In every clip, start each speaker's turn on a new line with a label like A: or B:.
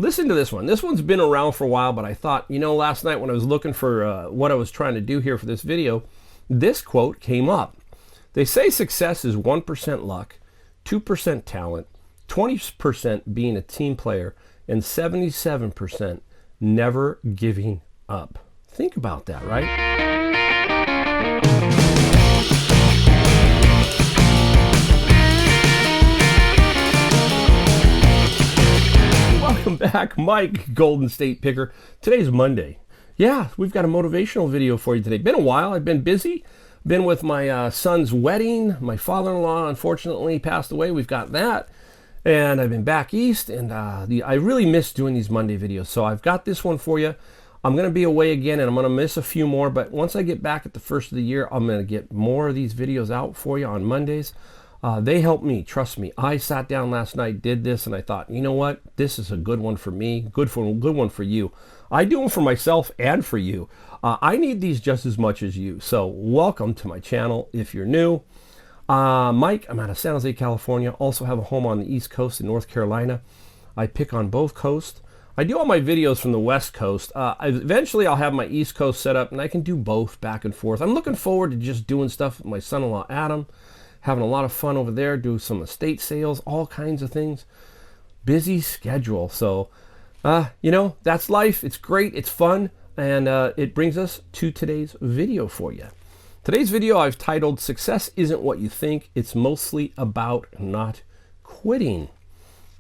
A: Listen to this one. This one's been around for a while, but I thought, last night when I was looking for what I was trying to do here for this video, this quote came up. They say success is 1% luck, 2% talent, 20% being a team player, and 77% never giving up. Think about that, right? Welcome back, Mike, Golden State Picker. Today's Monday. Yeah, we've got a motivational video for you today. Been a while. I've been busy. Been with my son's wedding. My father-in-law, unfortunately, passed away. We've got that. And I've been back east, and I really miss doing these Monday videos. So I've got this one for you. I'm going to be away again, and I'm going to miss a few more. But once I get back at the first of the year, I'm going to get more of these videos out for you on Mondays. They help me, trust me. I sat down last night, did this, and I thought, you know what? This is a good one for me, good one for you. I do them for myself and for you. I need these just as much as you. So welcome to my channel if you're new. Mike, I'm out of San Jose, California. Also have a home on the East Coast in North Carolina. I pick on both coasts. I do all my videos from the West Coast. Eventually I'll have my East Coast set up, and I can do both back and forth. I'm looking forward to just doing stuff with my son-in-law, Adam. Having a lot of fun over there, do some estate sales, all kinds of things. Busy schedule. So, that's life. It's great. It's fun. And it brings us to today's video for you. Today's video I've titled, Success Isn't What You Think. It's Mostly About Not Quitting.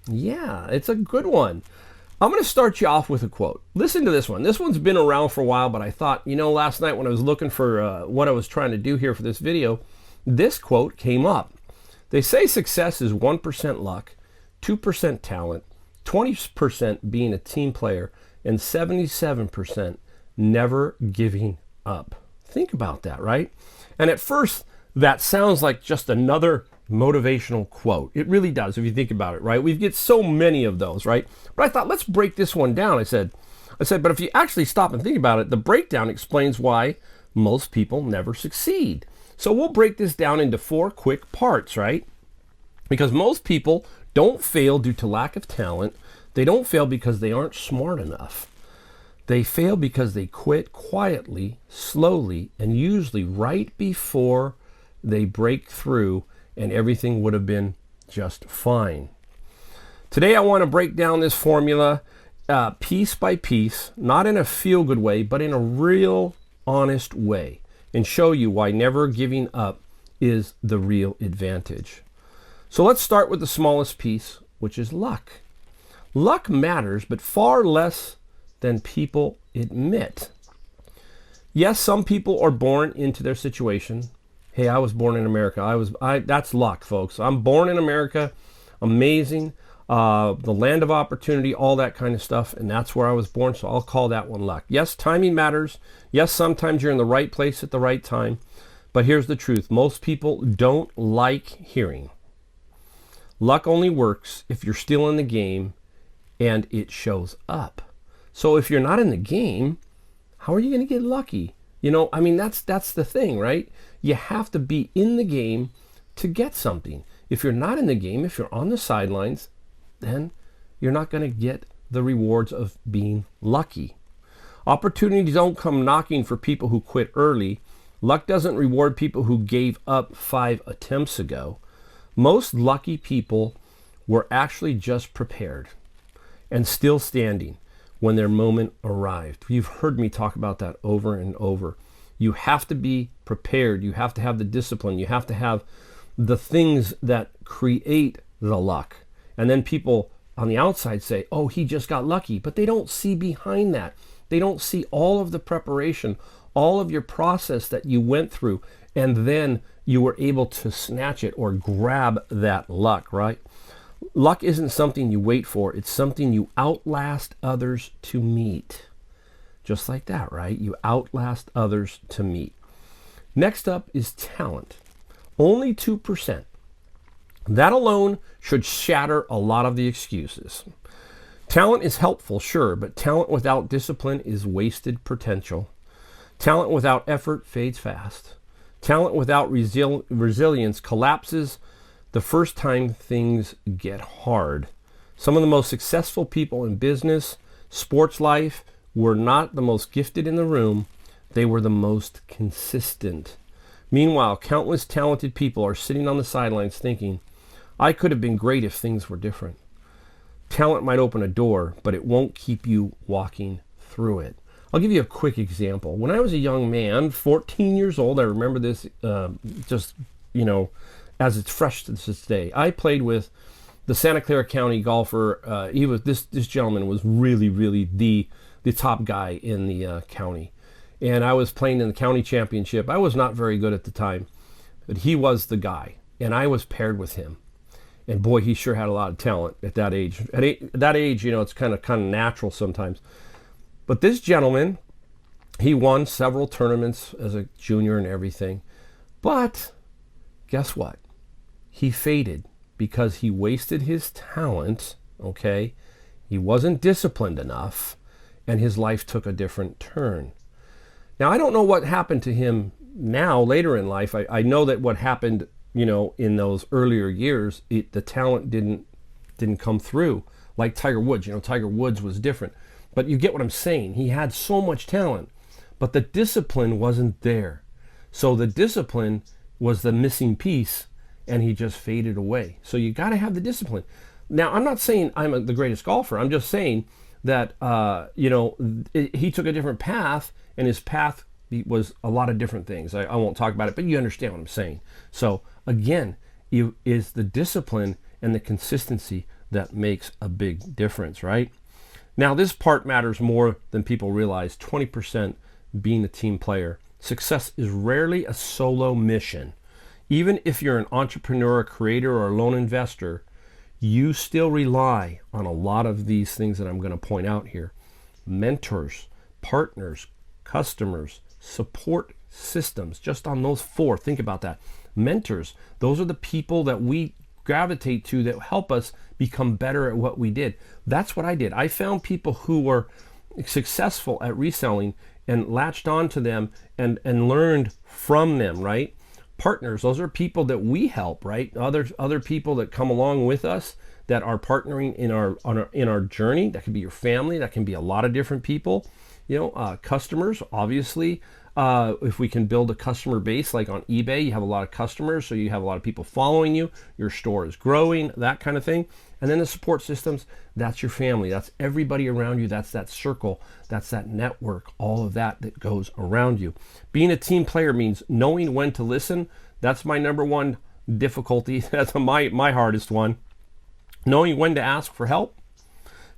A: Yeah, it's a good one. I'm going to start you off with a quote. Listen to this one. This one's been around for a while, but I thought, last night when I was looking for what I was trying to do here for this video, this quote came up. They say success is 1% luck, 2% talent, 20% being a team player, and 77% never giving up. Think about that, right? And at first, that sounds like just another motivational quote. It really does, if you think about it, right? We get so many of those, right? But I thought, let's break this one down. I said, but if you actually stop and think about it, the breakdown explains why most people never succeed. So we'll break this down into 4 quick parts, right? Because most people don't fail due to lack of talent. They don't fail because they aren't smart enough. They fail because they quit quietly, slowly, and usually right before they break through, and everything would have been just fine. Today I want to break down this formula piece by piece, not in a feel-good way, but in a real, honest way, and show you why never giving up is the real advantage. So let's start with the smallest piece, which is luck. Luck matters, but far less than people admit. Yes, some people are born into their situation. Hey, I was born in America. That's luck, folks. I'm born in America. Amazing. The land of opportunity, all that kind of stuff, and that's where I was born, so I'll call that one luck. Yes, timing matters. Yes, sometimes you're in the right place at the right time, but here's the truth. Most people don't like hearing. Luck only works if you're still in the game and it shows up. So if you're not in the game, how are you going to get lucky? That's the thing, right? You have to be in the game to get something. If you're not in the game, if you're on the sidelines, then you're not going to get the rewards of being lucky. Opportunities don't come knocking for people who quit early. Luck doesn't reward people who gave up 5 attempts ago. Most lucky people were actually just prepared and still standing when their moment arrived. You've heard me talk about that over and over. You have to be prepared. You have to have the discipline. You have to have the things that create the luck. And then people on the outside say, oh, he just got lucky. But they don't see behind that. They don't see all of the preparation, all of your process that you went through, and then you were able to snatch it or grab that luck, right? Luck isn't something you wait for. It's something you outlast others to meet. Just like that, right? You outlast others to meet. Next up is talent. Only 2%. That alone should shatter a lot of the excuses. Talent is helpful, sure, but talent without discipline is wasted potential. Talent without effort fades fast. Talent without resilience collapses the first time things get hard. Some of the most successful people in business, sports life, were not the most gifted in the room. They were the most consistent. Meanwhile, countless talented people are sitting on the sidelines thinking, I could have been great if things were different. Talent might open a door, but it won't keep you walking through it. I'll give you a quick example. When I was a young man, 14 years old, I remember this as it's fresh to this day. I played with the Santa Clara County golfer. This gentleman was really, really the top guy in the county. And I was playing in the county championship. I was not very good at the time, but he was the guy. And I was paired with him. And boy, he sure had a lot of talent at that age. At that age, it's kind of natural sometimes. But this gentleman, he won several tournaments as a junior and everything. But guess what? He faded because he wasted his talent, okay? He wasn't disciplined enough, and his life took a different turn. Now, I don't know what happened to him now, later in life. I know that what happened, in those earlier years, the talent didn't come through. Like Tiger Woods, Tiger Woods was different. But you get what I'm saying. He had so much talent, but the discipline wasn't there. So the discipline was the missing piece, and he just faded away. So you got to have the discipline. Now, I'm not saying I'm the greatest golfer. I'm just saying that, he took a different path, and his path was a lot of different things. I won't talk about it, but you understand what I'm saying. So again, is the discipline and the consistency that makes a big difference, right? Now, this part matters more than people realize. 20% being a team player. Success is rarely a solo mission. Even if you're an entrepreneur, a creator, or a lone investor, you still rely on a lot of these things that I'm going to point out here. Mentors, partners, customers, support systems. Just on those four, think about that. Mentors, those are the people that we gravitate to that help us become better at what we did. That's what I did. I found people who were successful at reselling and latched on to them and learned from them, right? Partners, those are people that we help, right? Other people that come along with us that are partnering in our journey. That could be your family. That can be a lot of different people. Customers, obviously. If we can build a customer base, like on eBay, you have a lot of customers, so you have a lot of people following you, your store is growing, that kind of thing. And then the support systems, that's your family, that's everybody around you, that's that circle, that's that network, all of that goes around you. Being a team player means knowing when to listen. That's my number one difficulty. That's my hardest one. Knowing when to ask for help,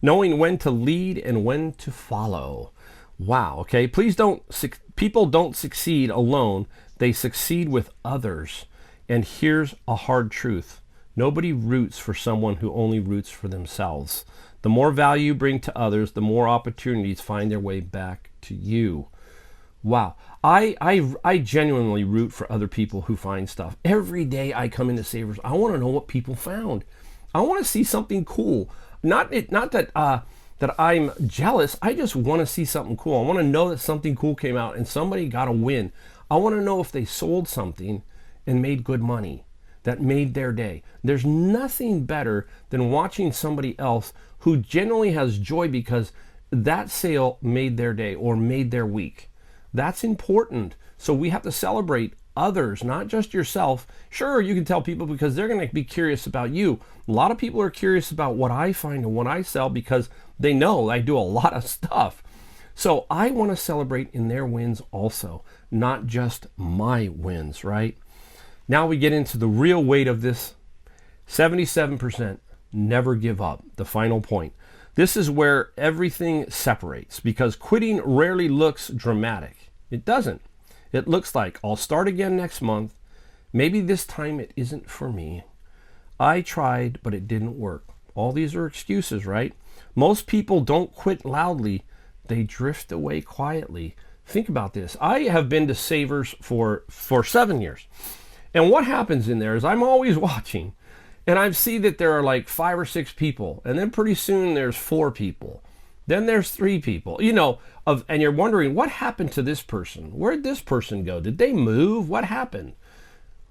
A: knowing when to lead and when to follow. Wow, okay, people don't succeed alone. They succeed with others. And here's a hard truth. Nobody roots for someone who only roots for themselves. The more value you bring to others, the more opportunities find their way back to you. Wow, I genuinely root for other people who find stuff. Every day I come into Savers, I want to know what people found. I want to see something cool. Not that I'm jealous. I just want to see something cool. I want to know that something cool came out and somebody got a win. I want to know if they sold something and made good money that made their day. There's nothing better than watching somebody else who genuinely has joy because that sale made their day or made their week. That's important. So we have to celebrate others, not just yourself. Sure, you can tell people because they're going to be curious about you. A lot of people are curious about what I find and what I sell because they know I do a lot of stuff. So I want to celebrate in their wins also, not just my wins, right? Now we get into the real weight of this. 77%, never give up. The final point. This is where everything separates because quitting rarely looks dramatic. It doesn't. It looks like I'll start again next month. Maybe this time it isn't for me. I tried, but it didn't work. All these are excuses, right? Most people don't quit loudly. They drift away quietly. Think about this. I have been to Savers for 7 years. And what happens in there is I'm always watching. And I see that there are like 5 or 6 people. And then pretty soon there's 4 people. Then there's 3 people, and you're wondering what happened to this person? Where'd this person go? Did they move? What happened?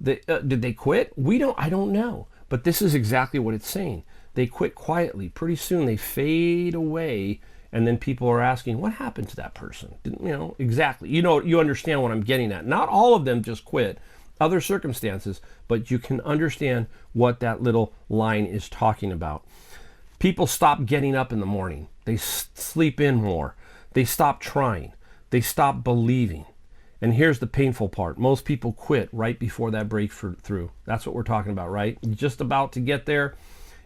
A: Did they quit? I don't know. But this is exactly what it's saying. they quit quietly. Pretty soon they fade away, and then people are asking, what happened to that person? Exactly. You understand what I'm getting at. Not all of them just quit, other circumstances, but you can understand what that little line is talking about. People stop getting up in the morning. They sleep in more. They stop trying. They stop believing. And here's the painful part. Most people quit right before that breakthrough. That's what we're talking about, right? You're just about to get there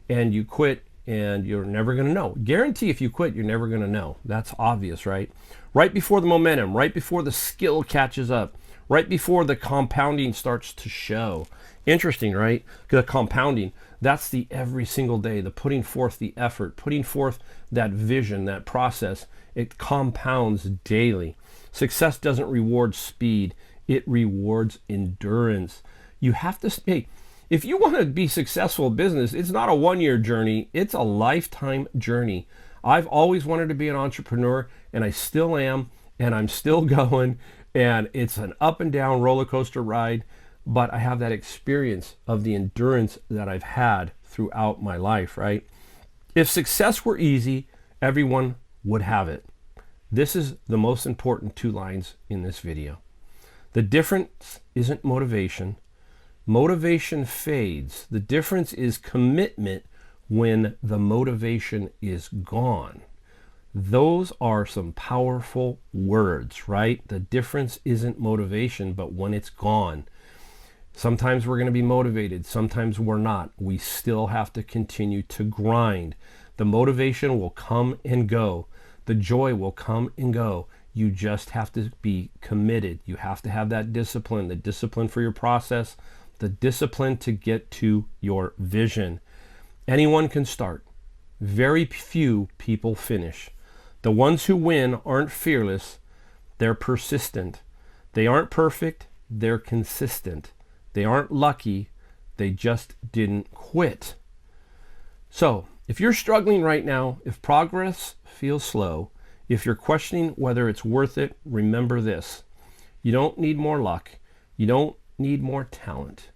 A: and you quit, and you're never going to know. Guarantee if you quit, you're never going to know. That's obvious, right? Right before the momentum, right before the skill catches up, right before the compounding starts to show. Interesting, right? The compounding, that's the every single day, the putting forth the effort, putting forth that vision, that process. It compounds daily. Success doesn't reward speed. It rewards endurance. You have to stay. If you want to be successful in business, it's not a one-year journey. It's a lifetime journey. I've always wanted to be an entrepreneur, and I still am, and I'm still going, and it's an up and down roller coaster ride, but I have that experience of the endurance that I've had throughout my life, right? If success were easy, everyone would have it. This is the most important 2 lines in this video. The difference isn't motivation. Motivation fades. The difference is commitment when the motivation is gone. Those are some powerful words, right? The difference isn't motivation, but when it's gone. Sometimes we're going to be motivated. Sometimes we're not. We still have to continue to grind. The motivation will come and go. The joy will come and go. You just have to be committed. You have to have that discipline, the discipline for your process, the discipline to get to your vision. Anyone can start. Very few people finish. The ones who win aren't fearless. They're persistent. They aren't perfect. They're consistent. They aren't lucky. They just didn't quit. So, if you're struggling right now, if progress feels slow, if you're questioning whether it's worth it, remember this. You don't need more luck. You don't need more talent.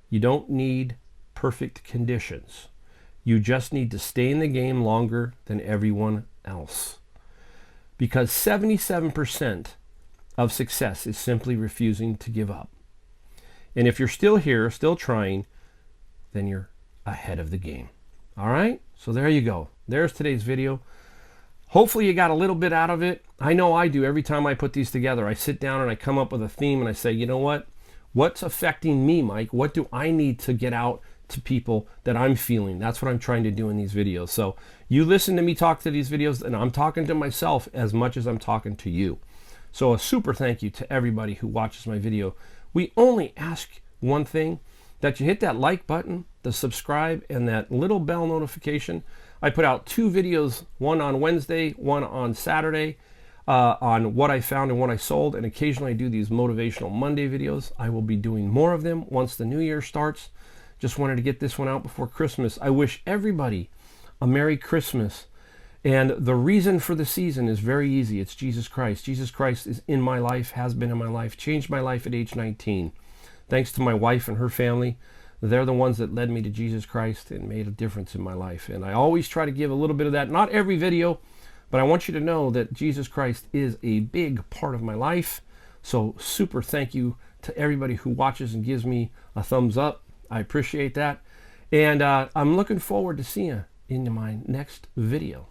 A: You don't need perfect conditions. You just need to stay in the game longer than everyone else. Because 77% of success is simply refusing to give up. And if you're still here, still trying, then you're ahead of the game. All right? So there you go. There's today's video. Hopefully you got a little bit out of it. I know I do. Every time I put these together, I sit down and I come up with a theme and I say, you know what? What's affecting me, Mike? What do I need to get out to people that I'm feeling? That's what I'm trying to do in these videos. So you listen to me talk to these videos, and I'm talking to myself as much as I'm talking to you. So a super thank you to everybody who watches my video. We only ask one thing, that you hit that like button, the subscribe, and that little bell notification. I put out 2 videos, one on Wednesday, one on Saturday, on what I found and what I sold, and occasionally I do these motivational Monday videos. I will be doing more of them once the new year starts. Just wanted to get this one out before Christmas. I wish everybody a Merry Christmas. And the reason for the season is very easy. It's Jesus Christ. Jesus Christ is in my life, has been in my life, changed my life at age 19. Thanks to my wife and her family. They're the ones that led me to Jesus Christ and made a difference in my life. And I always try to give a little bit of that. Not every video, but I want you to know that Jesus Christ is a big part of my life. So super thank you to everybody who watches and gives me a thumbs up. I appreciate that. And I'm looking forward to seeing you in my next video.